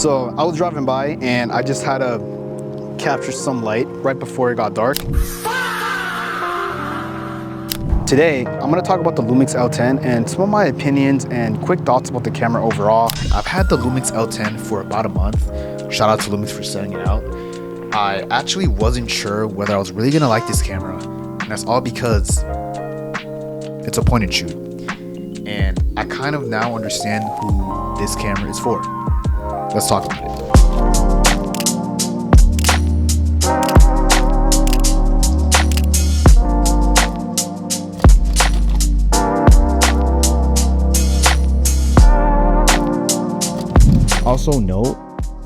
So I was driving by and I just had to capture some light right before it got dark. Today, I'm gonna talk about the LUMIX L10 and some of my opinions and quick thoughts about the camera overall. I've had the LUMIX L10 for about a month. Shout out to Lumix for sending it out. I actually wasn't sure whether I was really gonna like this camera, and that's all because it's a point and shoot. And I kind of now understand who this camera is for. Let's talk about it. Also note,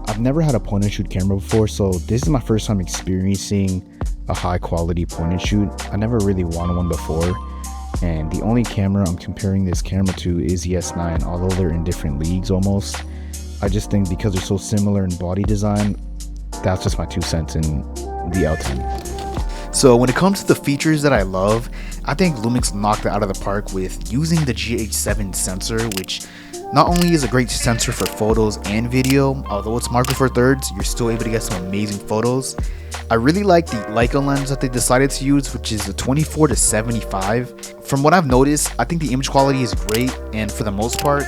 I've never had a point and shoot camera before, so this is my first time experiencing a high quality point and shoot. I never really wanted one before, and the only camera I'm comparing this camera to is the S9, although they're in different leagues almost. I just think because they're so similar in body design, that's just my 2 cents in the L10. So when it comes to the features that I love, I think Lumix knocked it out of the park with using the GH7 sensor, which not only is a great sensor for photos and video, although it's Micro Four Thirds, you're still able to get some amazing photos. I really like the Leica lens that they decided to use, which is the 24-75. From what I've noticed, I think the image quality is great, and for the most part,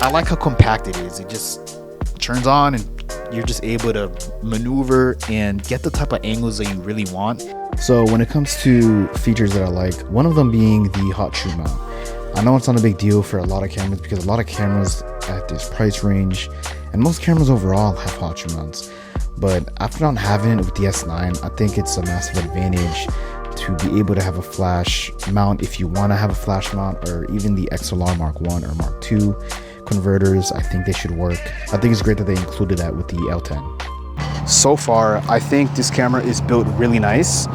I like how compact it is. It just turns on and you're just able to maneuver and get the type of angles that you really want. So when it comes to features that I like, one of them being the hot shoe mount. I know it's not a big deal for a lot of cameras because a lot of cameras at this price range and most cameras overall have hot shoe mounts. But after not having it with the S9, I think it's a massive advantage to be able to have a flash mount if you want to have a flash mount, or even the XLR Mark 1 or Mark 2 converters. I think they should work. I think it's great that they included that with the L10. So far, I think this camera is built really nice.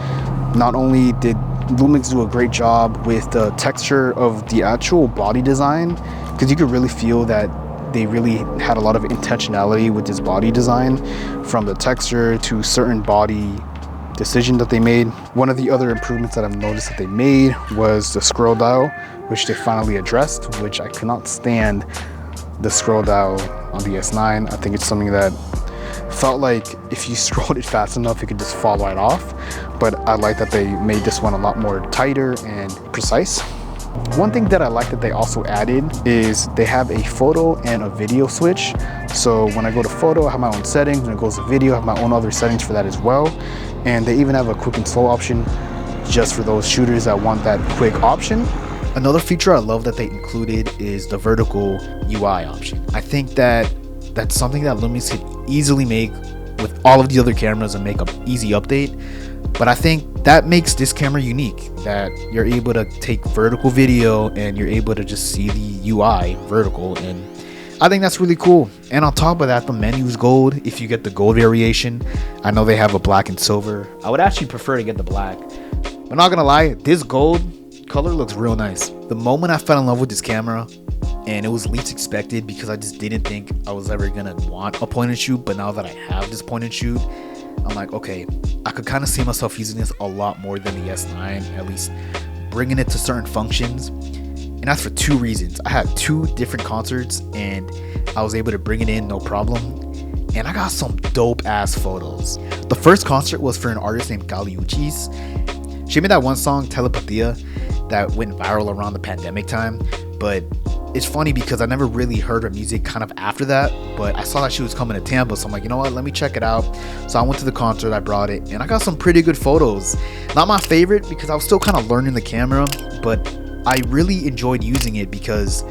Not only did Lumix do a great job with the texture of the actual body design, because you could really feel that they really had a lot of intentionality with this body design, from the texture to certain body decision that they made. One of the other improvements that I've noticed that they made was the scroll dial, which they finally addressed, which I could not stand the scroll dial on the S9. I think it's something that felt like if you scrolled it fast enough, it could just fall right off. But I like that they made this one a lot more tighter and precise. One thing that I like that they also added is they have a photo and a video switch. So when I go to photo, I have my own settings. When it goes to video, I have my own other settings for that as well. And they even have a quick and slow option just for those shooters that want that quick option. Another feature I love that they included is the vertical UI option. I think that that's something that Lumix could easily make with all of the other cameras and make an easy update. But I think that makes this camera unique, that you're able to take vertical video and you're able to just see the UI vertical, and I think that's really cool. And on top of that, the menu's gold if you get the gold variation. I know they have a black and silver. I would actually prefer to get the black. I'm not gonna lie, this gold color looks real nice. The moment I fell in love with this camera, and it was least expected because I just didn't think I was ever gonna want a point and shoot, but now that I have this point and shoot, I'm like, okay, I could kind of see myself using this a lot more than the S9, at least bringing it to certain functions. And that's for 2 reasons. I had 2 different concerts and I was able to bring it in no problem, and I got some dope ass photos. The first concert was for an artist named Uchis. She made that one song, Telepathia, that went viral around the pandemic time, but it's funny because I never really heard her music kind of after that, but I saw that she was coming to Tampa, so I'm like, you know what, let me check it out. So I went to the concert, I brought it, and I got some pretty good photos. Not my favorite because I was still kind of learning the camera, but I really enjoyed using it because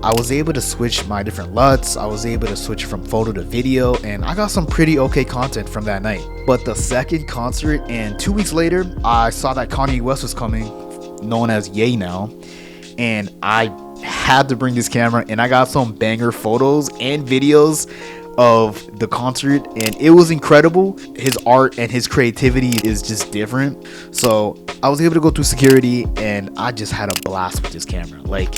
I was able to switch my different LUTs, I was able to switch from photo to video, and I got some pretty okay content from that night. But the second concert, and 2 weeks later, I saw that Kanye West was coming, known as Ye now, and I had to bring this camera, and I got some banger photos and videos of the concert, and it was incredible. His art and his creativity is just different. So I was able to go through security, and I just had a blast with this camera. Like,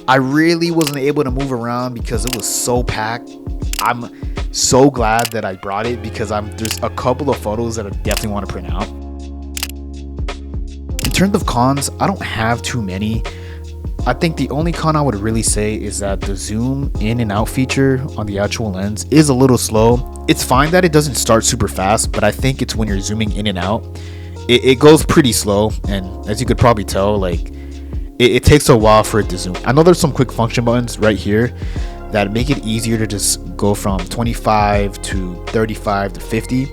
I really wasn't able to move around because it was so packed. I'm so glad that I brought it because there's a couple of photos that I definitely want to print out. In terms of cons, I don't have too many. I think the only con I would really say is that the zoom in and out feature on the actual lens is a little slow. It's fine that it doesn't start super fast, but I think it's when you're zooming in and out, it goes pretty slow. And as you could probably tell, like it takes a while for it to zoom. I know there's some quick function buttons right here that make it easier to just go from 25 to 35 to 50,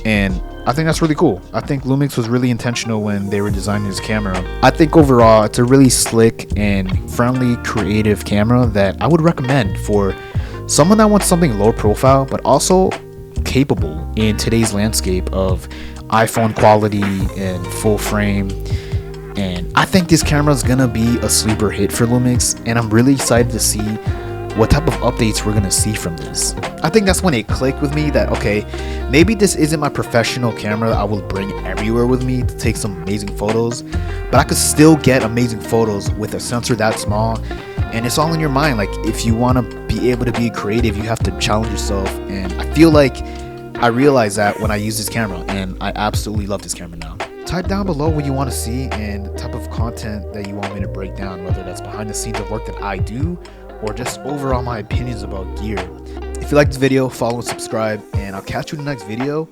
and I think that's really cool. I think Lumix was really intentional when they were designing this camera. I think overall it's a really slick and friendly, creative camera that I would recommend for someone that wants something low profile but also capable in today's landscape of iPhone quality and full frame. And I think this camera is gonna be a sleeper hit for Lumix, and I'm really excited to see what type of updates we're gonna see from this. I think that's when it clicked with me that, okay, maybe this isn't my professional camera that I will bring everywhere with me to take some amazing photos, but I could still get amazing photos with a sensor that small. And it's all in your mind. Like, if you want to be able to be creative, you have to challenge yourself. And I feel like I realized that when I use this camera, and I absolutely love this camera now. Type down below what you want to see and the type of content that you want me to break down, whether that's behind the scenes of work that I do or just overall my opinions about gear. If you like this video, follow and subscribe, and I'll catch you in the next video.